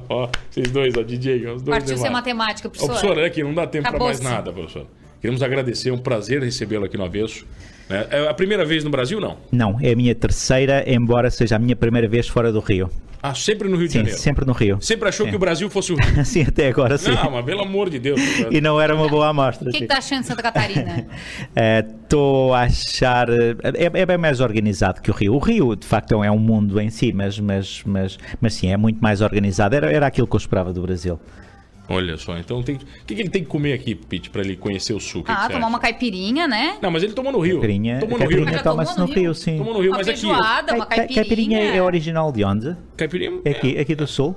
S2: Vocês dois, DJ. Os dois.
S3: Partiu ser matemática, professor.
S2: Professor, aqui não dá tempo para mais nada, professor. Queremos agradecer, é um prazer recebê-lo aqui no Avesso. É a primeira vez no Brasil, não?
S4: Não, é a minha terceira, embora seja a minha primeira vez fora do Rio.
S2: Sempre no Rio de Janeiro?
S4: Sempre no Rio.
S2: Sempre achou que o Brasil fosse o Rio?
S4: Sim, até agora sim.
S2: Não, mas pelo amor de Deus.
S4: E não era uma boa amostra.
S3: O que está achando de Santa Catarina?
S4: Estou a achar... É bem mais organizado que o Rio. O Rio, de facto, é um mundo em si, mas sim, é muito mais organizado. Era aquilo que eu esperava do Brasil.
S2: Olha só, então o que ele tem que comer aqui, Pete, pra ele conhecer o sul?
S3: Tomar uma caipirinha, né?
S2: Não, mas ele tomou no Rio.
S4: Caipirinha toma-se no Rio, sim.
S2: Tomou no Rio,
S3: uma
S2: mas
S3: feijoada,
S2: aqui...
S3: uma caipirinha.
S4: Caipirinha é original de onde?
S2: Caipirinha?
S4: Aqui do sul?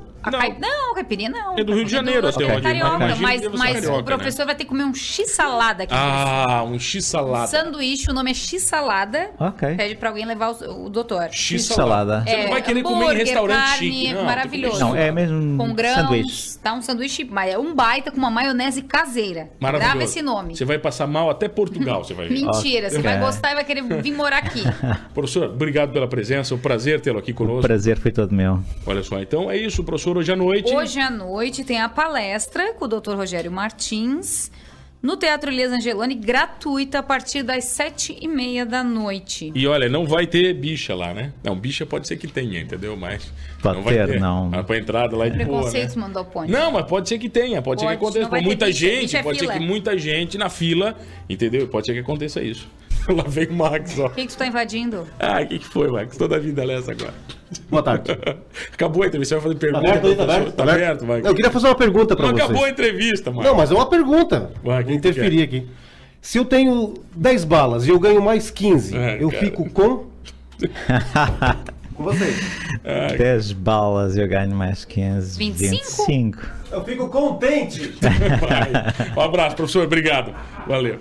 S3: Não, caipirinha não.
S2: É do Rio de Janeiro,
S3: até
S2: onde
S3: carioca, mas o professor vai ter que comer um x-salada aqui.
S2: Um x-salada.
S3: Sanduíche, o nome é x-salada.
S4: Ok.
S3: Pede pra alguém levar o doutor.
S4: X-salada.
S2: Você não vai querer comer em restaurante
S3: carne,
S2: chique.
S3: Maravilhoso.
S4: Não, é mesmo
S3: com grãos,
S4: sanduíche.
S3: Tá um sanduíche, mas é um baita com uma maionese caseira.
S2: Maravilhoso.
S3: Grava esse nome.
S2: Você vai passar mal até Portugal, você vai ver.
S3: Mentira, você vai gostar e vai querer vir morar aqui.
S2: Professor, obrigado pela presença, um prazer tê-lo aqui conosco.
S4: O prazer foi todo meu.
S2: Olha só, então é isso, professor, hoje à noite...
S3: Hoje à noite tem a palestra com o Dr. Rogério Martins no Teatro Elias Angeloni, gratuita a partir das 7h30 da noite.
S2: E olha, não vai ter bicha lá, né? Não, bicha pode ser que tenha, entendeu? Mas
S4: pode
S2: não vai ter.
S4: Não.
S2: Mas pra entrada lá é de boa,
S3: Preconceitos,
S2: né?
S3: mandou ponte.
S2: Não, mas pode ser que tenha, pode ser que aconteça. Com muita gente, pode ser que muita gente na fila, entendeu? Pode ser que aconteça isso. Lá vem o Max, ó.
S3: O que tu tá invadindo?
S2: O que foi, Max? Toda a vida é essa agora.
S6: Boa tarde.
S2: Acabou a entrevista, vai fazer pergunta. Tá aberto, Max?
S6: Eu queria fazer uma pergunta pra vocês.
S2: Não acabou a entrevista, Max.
S6: Não, mas é uma pergunta. Vou interferir aqui. Se eu tenho 10 balas e eu ganho mais 15, eu fico com... Com vocês.
S4: 10 balas eu ganho mais 15. 25.
S6: Eu fico contente.
S2: Um abraço, professor. Obrigado. Valeu.